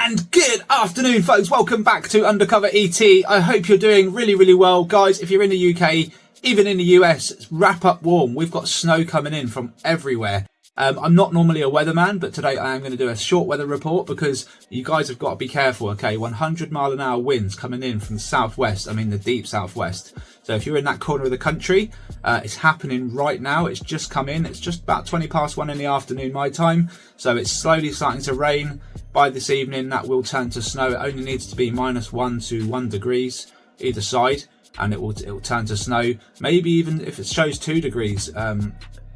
And good afternoon, folks. Welcome back to UndercoverET. I hope you're doing really well. Guys, if you're in the UK, even in the US, wrap up warm. We've got snow coming in from everywhere. I'm not normally a weatherman, but today I am going to do a short weather report because you guys have got to be careful, okay? 100-mile-an-hour winds coming in from the southwest, I mean the deep southwest. So if you're in that corner of the country, it's happening right now. It's just come in. It's just about 20 past 1 in the afternoon my time. So it's slowly starting to rain. By this evening, that will turn to snow. It only needs to be -1 to 1 degrees either side, and it will turn to snow. Maybe even if it shows 2 degrees,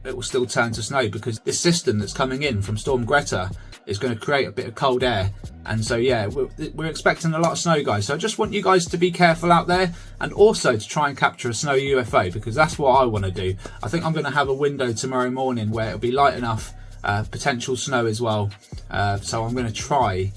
it will still turn to snow because this system that's coming in from Storm Greta is going to create a bit of cold air. And so yeah, we're expecting a lot of snow, guys. So I just want you guys to be careful out there, and also to try and capture a snow UFO, because that's what I want to do. I think I'm going to have a window tomorrow morning where it'll be light enough, potential snow as well. So I'm going to try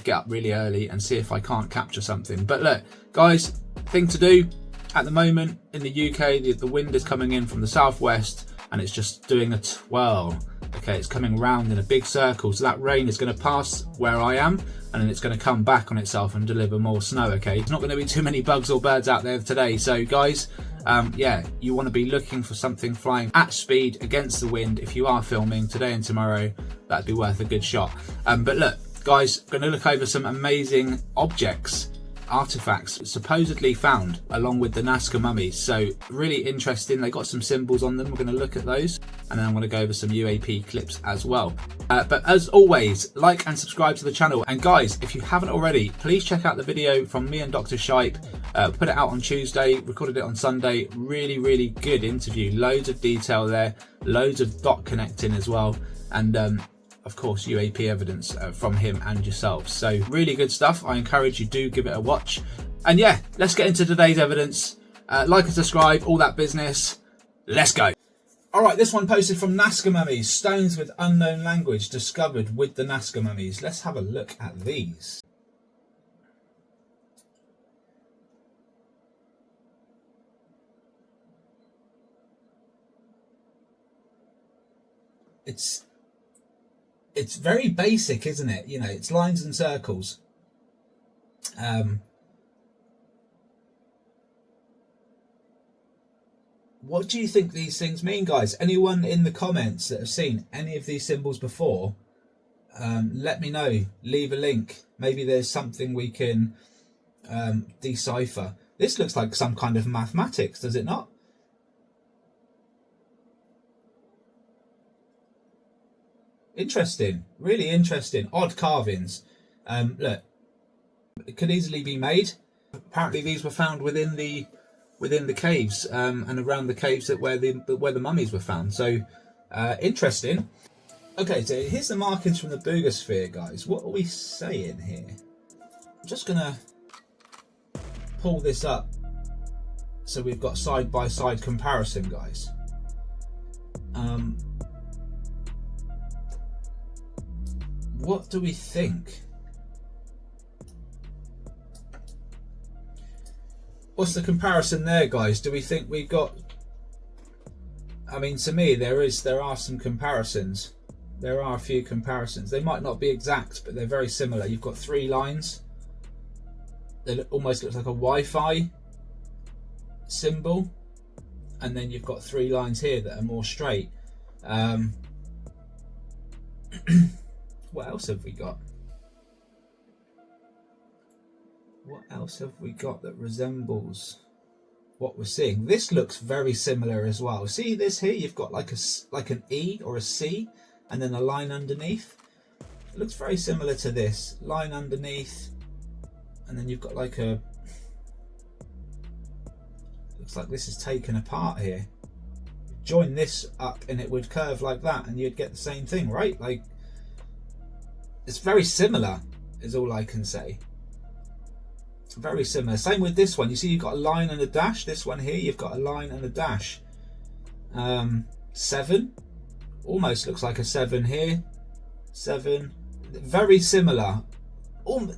get up really early and see if I can't capture something. But look, guys, thing to do at the moment in the UK, the wind is coming in from the southwest, and it's just doing a twirl. Okay, it's coming round in a big circle, so that rain is going to pass where I am, and then it's going to come back on itself and deliver more snow. Okay, there's not going to be too many bugs or birds out there today. So guys, yeah, you want to be looking for something flying at speed against the wind. If you are filming today and tomorrow, that'd be worth a good shot. But look, guys, going to look over some amazing objects, artifacts supposedly found along with the Nazca mummies. So really interesting. They got some symbols on them. We're going to look at those, and then I'm going to go over some UAP clips as well. But as always, like and subscribe to the channel. And guys, if you haven't already, please check out the video from me and Dr. Shipe. Put it out on Tuesday, recorded it on Sunday. Really good interview. Loads of detail there, loads of dot connecting as well, and of course UAP evidence from him and yourself. So really good stuff. I encourage you do give it a watch. And yeah, let's get into today's evidence. Like and subscribe, all that business. Let's go. All right, this one posted from Nazca mummies. Stones with unknown language discovered with the Nazca mummies. Let's have a look at these. It's very basic, isn't it? You know, it's lines and circles. What do you think these things mean, guys? Anyone in the comments that have seen any of these symbols before, let me know. Leave a link. Maybe there's something we can decipher. This looks like some kind of mathematics, does it not? Interesting, really interesting. Odd carvings. Look, it could easily be made. Apparently these were found within the caves, and around the caves that where the mummies were found. So interesting. Okay, so here's the markings from the Bugasphere, guys. What are we saying here? I'm just gonna pull this up so we've got side-by-side comparison, guys. What do we think? What's the comparison there, guys? Do we think we've got... I mean, to me, there are some comparisons. There are a few comparisons. They might not be exact, but they're very similar. You've got 3 lines. It almost looks like a Wi-Fi symbol. And then you've got 3 lines here that are more straight. What else have we got? What else have we got that resembles what we're seeing? This looks very similar as well. See this here? You've got like an E or a C, and then a line underneath. It looks very similar to this. Line underneath, and then you've got like a... Looks like this is taken apart here. Join this up and it would curve like that, and you'd get the same thing, right? Like, it's very similar, is all I can say. Very similar. Same with this one. You see, you've got a line and a dash. This one here, you've got a line and a dash. 7. Almost looks like a 7 here. 7. Very similar.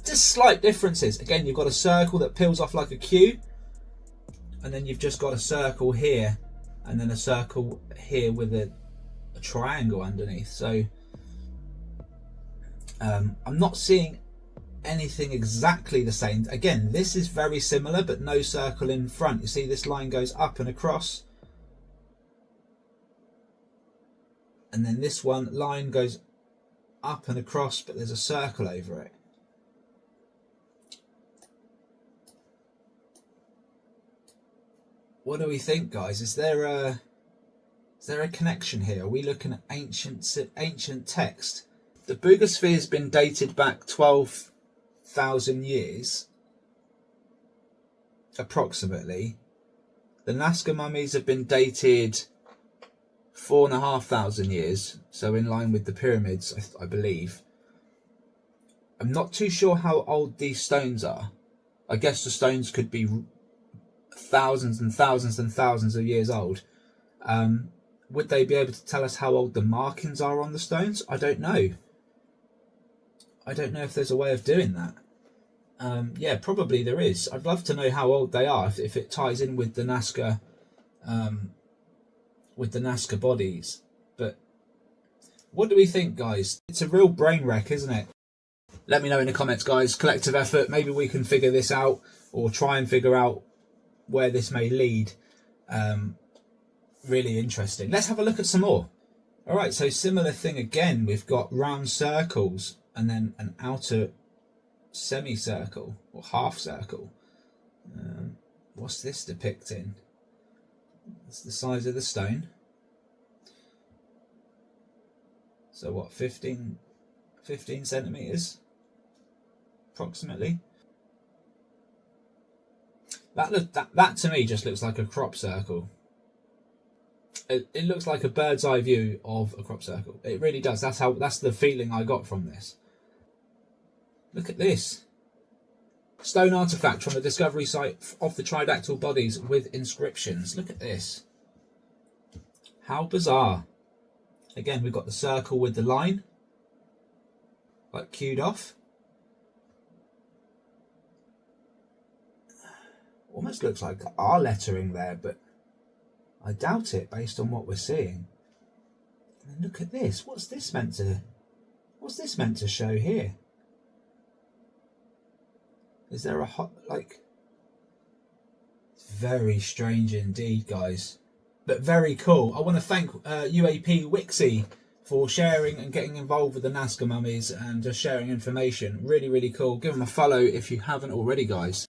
Just slight differences. Again, you've got a circle that peels off like a Q. And then you've just got a circle here. And then a circle here with a triangle underneath. So I'm not seeing anything exactly the same. Again, this is very similar, but no circle in front. You see this line goes up and across, and then this one line goes up and across, but there's a circle over it. What do we think, guys? Is there a connection here? Are we looking at ancient text? The Bugasphere has been dated back 12,000 years, approximately. The Nazca mummies have been dated 4,500 years, so in line with the pyramids, I believe. I'm not too sure how old these stones are. I guess the stones could be thousands and thousands and thousands of years old. Would they be able to tell us how old the markings are on the stones? I don't know. I don't know if there's a way of doing that. Yeah, probably there is. I'd love to know how old they are, if it ties in with the Nazca, bodies. But what do we think, guys? It's a real brain wreck, isn't it? Let me know in the comments, guys. Collective effort. Maybe we can figure this out, or try and figure out where this may lead. Really interesting. Let's have a look at some more. All right, so similar thing again. We've got round circles and then an outer semicircle or half circle. What's this depicting? It's the size of the stone. So what, 15 centimeters approximately? That to me just looks like a crop circle. It looks like a bird's eye view of a crop circle. It really does. That's the feeling I got from this. Look at this. Stone artifact from the discovery site of the tridactyl bodies with inscriptions. Look at this. How bizarre. Again, we've got the circle with the line, like cued off. Almost looks like R lettering there, but I doubt it based on what we're seeing. And look at this. What's this meant to show here? Is there a it's very strange indeed, guys, but very cool. I want to thank UAP Wixie for sharing and getting involved with the Nazca mummies and just sharing information. Really, really cool. Give them a follow if you haven't already, guys.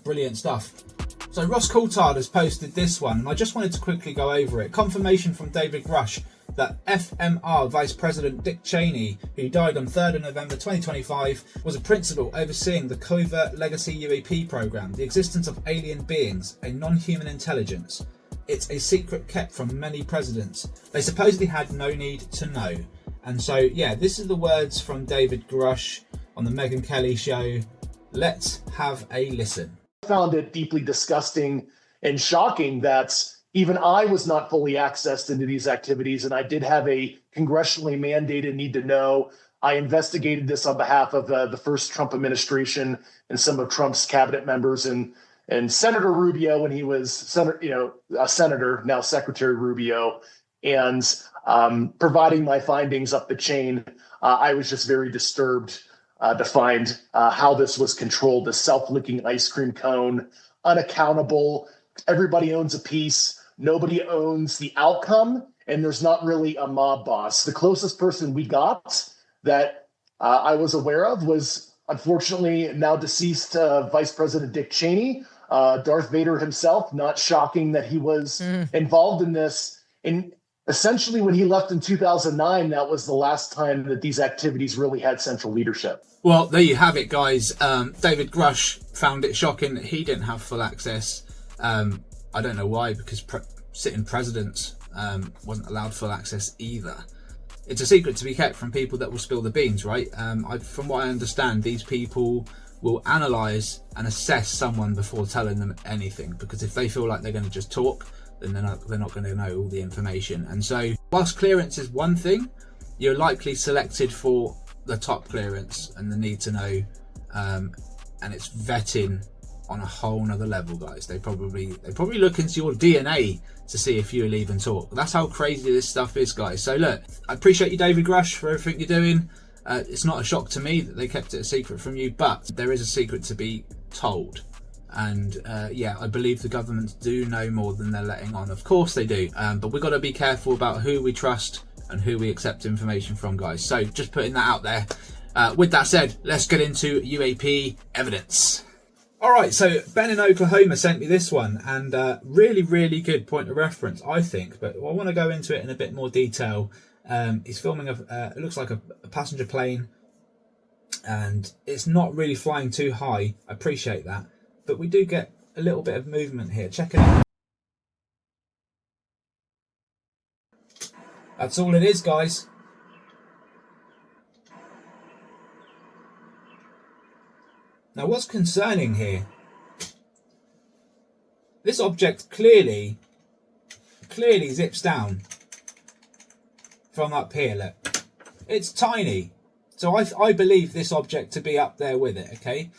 Brilliant stuff. So Ross Coulthard has posted this one, and I just wanted to quickly go over it. Confirmation from David Grush that FMR Vice President Dick Cheney, who died on 3rd of November 2025, was a principal overseeing the covert legacy UAP program, the existence of alien beings, a non-human intelligence. It's a secret kept from many presidents. They supposedly had no need to know. And so, yeah, this is the words from David Grush on the Megyn Kelly show. Let's have a listen. I found it deeply disgusting and shocking that even I was not fully accessed into these activities, and I did have a congressionally mandated need to know. I investigated this on behalf of the first Trump administration and some of Trump's cabinet members, and Senator Rubio when he was senator, now Secretary Rubio, and providing my findings up the chain. I was just very disturbed to find how this was controlled, the self-licking ice cream cone, unaccountable. Everybody owns a piece. Nobody owns the outcome, and there's not really a mob boss. The closest person we got that I was aware of was, unfortunately, now deceased Vice President Dick Cheney, Darth Vader himself. Not shocking that he was involved in this. And essentially, when he left in 2009, that was the last time that these activities really had central leadership. Well, there you have it, guys. David Grush found it shocking that he didn't have full access. I don't know why, because sitting presidents wasn't allowed full access either. It's a secret to be kept from people that will spill the beans, right? From what I understand, these people will analyse and assess someone before telling them anything, because if they feel like they're going to just talk, then they're not going to know all the information. And so, whilst clearance is one thing, you're likely selected for the top clearance and the need to know, and it's vetting on a whole nother level, guys. They probably look into your DNA to see if you'll even talk. That's how crazy this stuff is, guys. So look, I appreciate you, David Grush, for everything you're doing. It's not a shock to me that they kept it a secret from you, but there is a secret to be told. And yeah, I believe the governments do know more than they're letting on. Of course they do, but we've got to be careful about who we trust and who we accept information from, guys. So just putting that out there. With that said, let's get into UAP evidence. All right, so Ben in Oklahoma sent me this one, and really, really good point of reference, I think. But I want to go into it in a bit more detail. He's filming it looks like a passenger plane, and it's not really flying too high. I appreciate that, but we do get a little bit of movement here. Check it out. That's all it is, guys. Now, what's concerning here? This object clearly zips down from up here. Look, it's tiny, so I believe this object to be up there with it. Okay,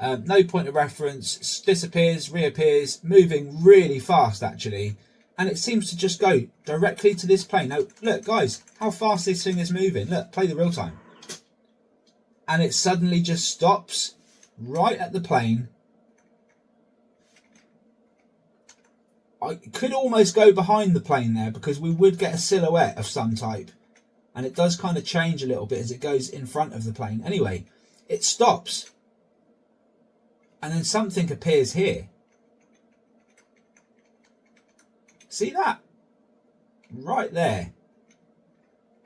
no point of reference. Disappears, reappears, moving really fast actually, and it seems to just go directly to this plane. Now, look, guys, how fast this thing is moving. Look, play the real time, and it suddenly just stops right at the plane. I could almost go behind the plane there because we would get a silhouette of some type, and it does kind of change a little bit as it goes in front of the plane. Anyway, it stops and then something appears here. See that? Right there.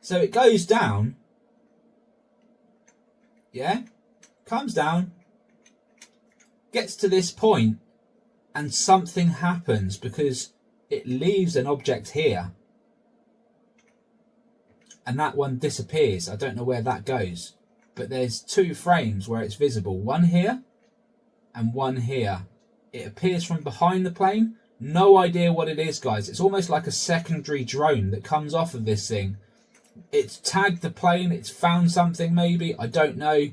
So it goes down, yeah, comes down, gets to this point, and something happens because it leaves an object here and that one disappears. I don't know where that goes, but there's two frames where it's visible, one here and one here. It appears from behind the plane. No idea what it is, guys. It's almost like a secondary drone that comes off of this thing. It's tagged the plane, it's found something maybe, I don't know.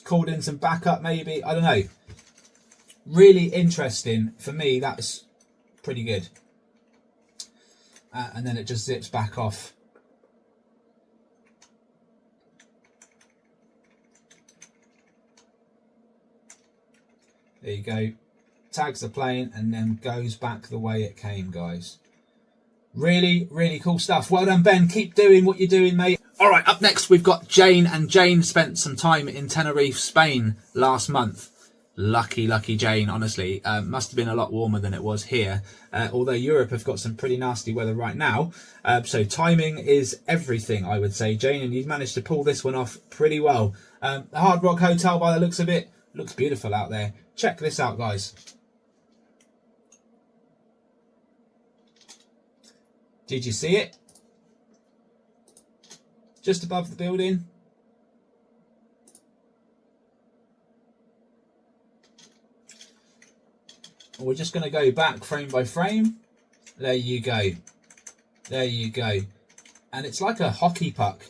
Called in some backup maybe, I don't know. Really interesting for me. That's pretty good. And then it just zips back off. There you go, tags the plane and then goes back the way it came, guys. Really, really cool stuff. Well done, Ben. Keep doing what you're doing, mate. All right, up next we've got Jane, and Jane spent some time in Tenerife, Spain last month. Lucky Jane, honestly. Must have been a lot warmer than it was here, although Europe have got some pretty nasty weather right now. So timing is everything, I would say, Jane, and you've managed to pull this one off pretty well. The Hard Rock Hotel, by the looks of it, looks beautiful out there. Check this out, guys. Did you see it? Just above the building. We're just going to go back frame by frame. There you go. There you go. And it's like a hockey puck.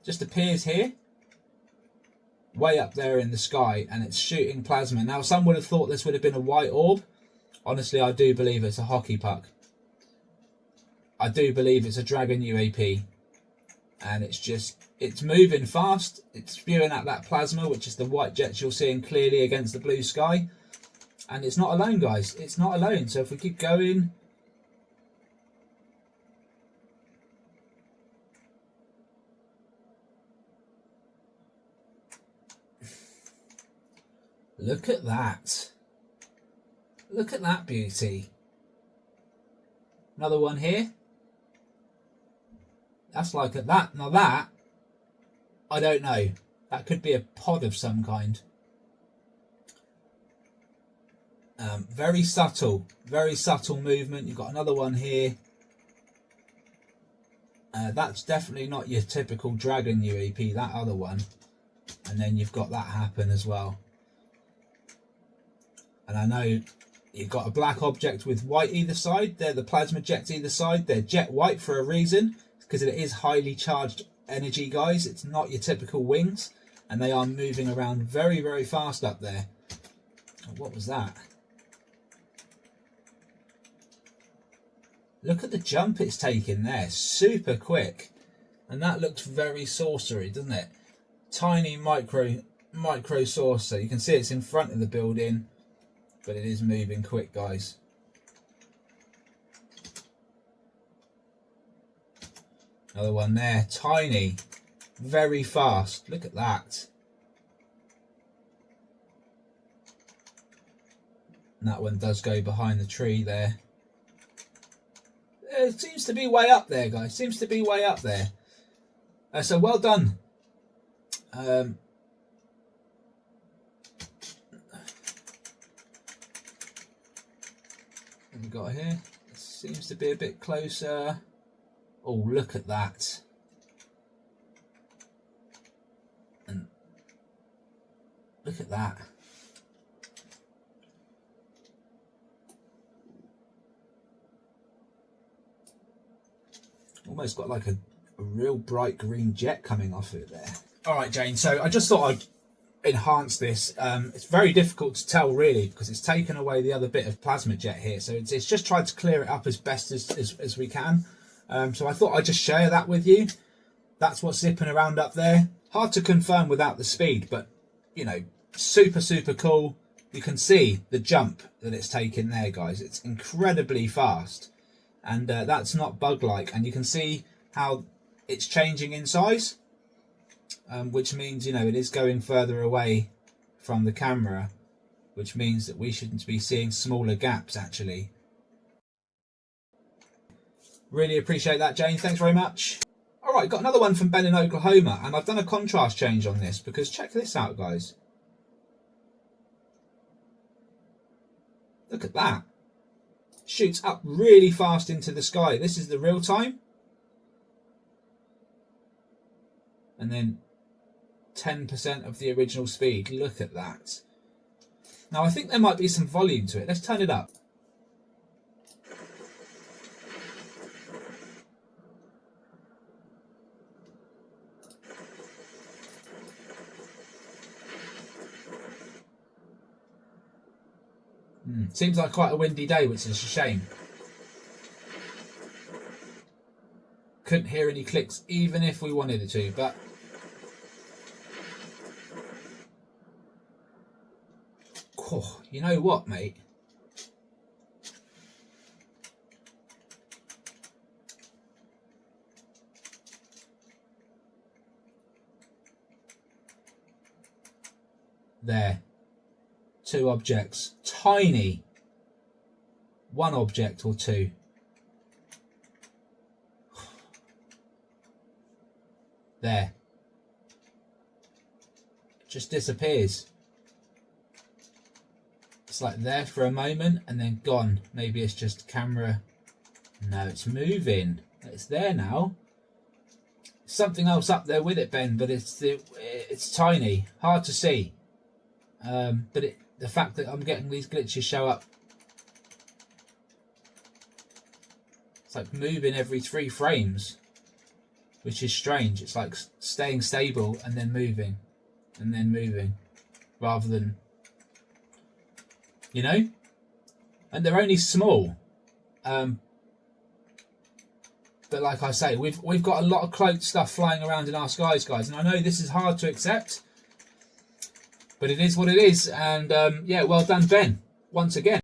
Just appears here. Way up there in the sky. And it's shooting plasma. Now, some would have thought this would have been a white orb. Honestly, I do believe it's a hockey puck. I do believe it's a Dragon UAP. And it's moving fast. It's spewing out that plasma, which is the white jets you're seeing clearly against the blue sky. And it's not alone, guys. It's not alone. So if we keep going. Look at that. Look at that beauty. Another one here. That's like that. Now that, I don't know. That could be a pod of some kind. Very subtle movement. You've got another one here. That's definitely not your typical Dragon UAP, that other one. And then you've got that happen as well. And I know you've got a black object with white either side. They're the plasma jets either side. They're jet white for a reason, because it is highly charged energy, guys. It's not your typical wings, and they are moving around very, very fast up there. What was that? Look at the jump it's taking there. Super quick. And that looks very saucery, doesn't it? Tiny micro saucer. You can see it's in front of the building, but it is moving quick, guys. Another one there, tiny, very fast. Look at that. And that one does go behind the tree there. It seems to be way up there, guys. Seems to be way up there. So well done. What have we got here? It seems to be a bit closer. Oh, look at that. And look at that. Almost got like a real bright green jet coming off it there. All right, Jane, so I just thought I'd enhance this. It's very difficult to tell really because it's taken away the other bit of plasma jet here. So it's just tried to clear it up as best as we can. So I thought I'd just share that with you. That's what's zipping around up there. Hard to confirm without the speed, but you know, super, super cool. You can see the jump that it's taken there, guys. It's incredibly fast. And that's not bug-like. And you can see how it's changing in size, which means, you know, it is going further away from the camera, which means that we shouldn't be seeing smaller gaps, actually. Really appreciate that, Jane. Thanks very much. All right, got another one from Ben in Oklahoma, and I've done a contrast change on this because check this out, guys. Look at that. Shoots up really fast into the sky. This is the real time. And then 10% of the original speed. Look at that. Now I think there might be some volume to it. Let's turn it up. Seems like quite a windy day, which is a shame. Couldn't hear any clicks even if we wanted it to, but oh, you know what, mate? There. Two objects. Tiny. One object or two. There. Just disappears. It's like there for a moment and then gone. Maybe it's just camera. No, it's moving. It's there now. Something else up there with it, Ben, but it's tiny. Hard to see. But the fact that I'm getting these glitches show up. It's like moving every 3 frames, which is strange. It's like staying stable and then moving, rather than, you know. And they're only small. But like I say, we've got a lot of cloaked stuff flying around in our skies, guys, and I know this is hard to accept. But it is what it is, and yeah, well done, Ben, once again.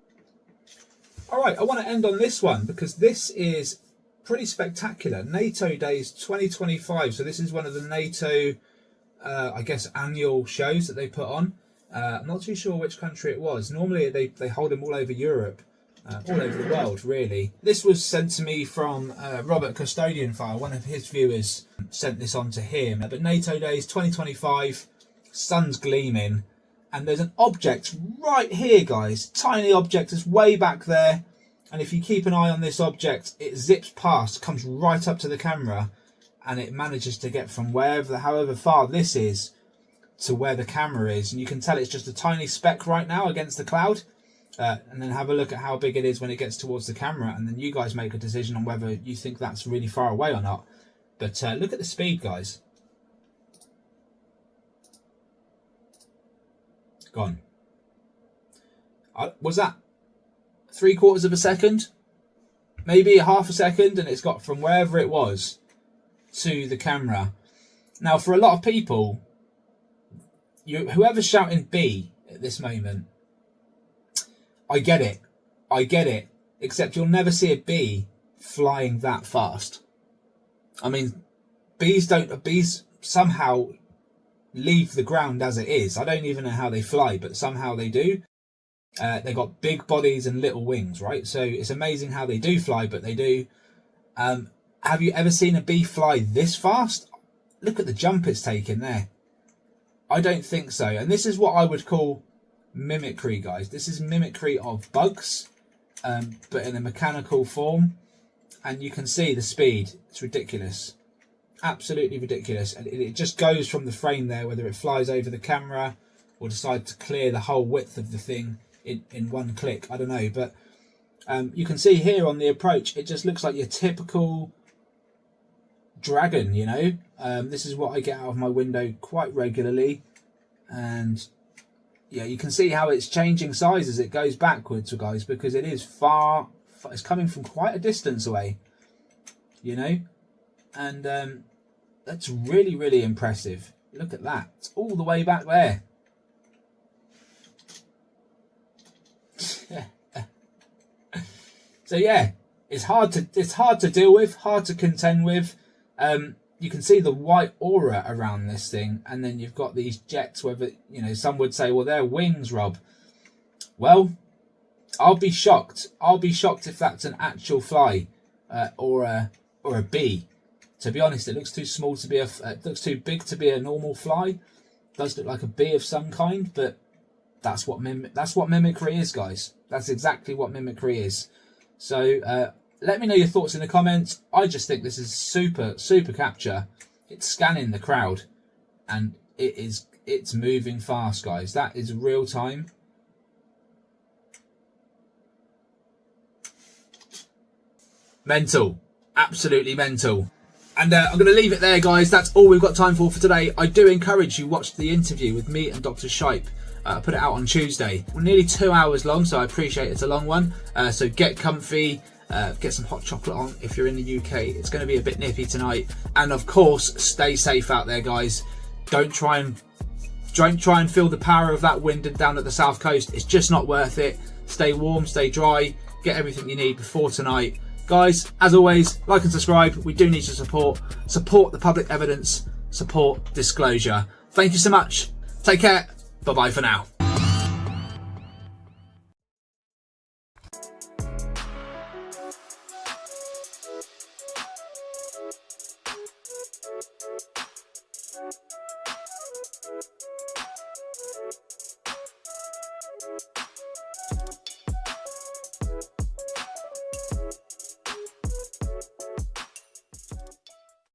All right, I want to end on this one because this is pretty spectacular. NATO Days 2025. So this is one of the NATO, I guess, annual shows that they put on. I'm not too sure which country it was. Normally they hold them all over Europe, all over the world, really. This was sent to me from Robert Custodian File. One of his viewers sent this on to him. But NATO Days 2025. Sun's gleaming and there's an object right here, guys. Tiny object is way back there, and if you keep an eye on this object, it zips past, comes right up to the camera, and it manages to get from however far this is to where the camera is, and you can tell it's just a tiny speck right now against the cloud. And then have a look at how big it is when it gets towards the camera, and then you guys make a decision on whether you think that's really far away or not. But look at the speed, guys. Gone. Was that 3/4 of a second? Maybe half a second, and it's got from wherever it was to the camera. Now, for a lot of people, whoever's shouting B at this moment, I get it. Except you'll never see a bee flying that fast. I mean, bees somehow leave the ground as it is. I don't even know how they fly, but somehow they do. They've got big bodies and little wings, right? So it's amazing how they do fly, but they do. Have you ever seen a bee fly this fast? Look at the jump it's taken there. I don't think so. And this is what I would call mimicry, guys. This is mimicry of bugs, but in a mechanical form. And you can see the speed. It's ridiculous. Absolutely ridiculous. And it just goes from the frame there, whether it flies over the camera or decides to clear the whole width of the thing in one click. I don't know. But you can see here on the approach, it just looks like your typical dragon, you know. This is what I get out of my window quite regularly. And yeah, you can see how it's changing size as it goes backwards, guys, because it is it's coming from quite a distance away, you know. And that's really, really impressive. Look at that. It's all the way back there. So yeah, it's hard to deal with, hard to contend with. You can see the white aura around this thing, and then you've got these jets. Whether, you know, some would say, well, they're wings, Rob. Well, I'll be shocked. I'll be shocked if that's an actual fly or a bee. To be honest, it looks too small to be it looks too big to be a normal fly. It does look like a bee of some kind, but that's what mimicry is, guys. That's exactly what mimicry is. So let me know your thoughts in the comments. I just think this is super capture. It's scanning the crowd, and it's moving fast, guys. That is real time. Mental, absolutely mental. And I'm going to leave it there, guys. That's all we've got time for today. I do encourage you watch the interview with me and Dr. Shipe. I put it out on Tuesday. We're nearly 2 hours long, so I appreciate it's a long one. So get comfy, get some hot chocolate on if you're in the UK. It's going to be a bit nippy tonight. And of course, stay safe out there, guys. Don't try and feel the power of that wind down at the south coast. It's just not worth it. Stay warm, stay dry, get everything you need before tonight. Guys, as always, like and subscribe. We do need your support the public evidence, support disclosure. Thank you so much. Take care. Bye-bye for now.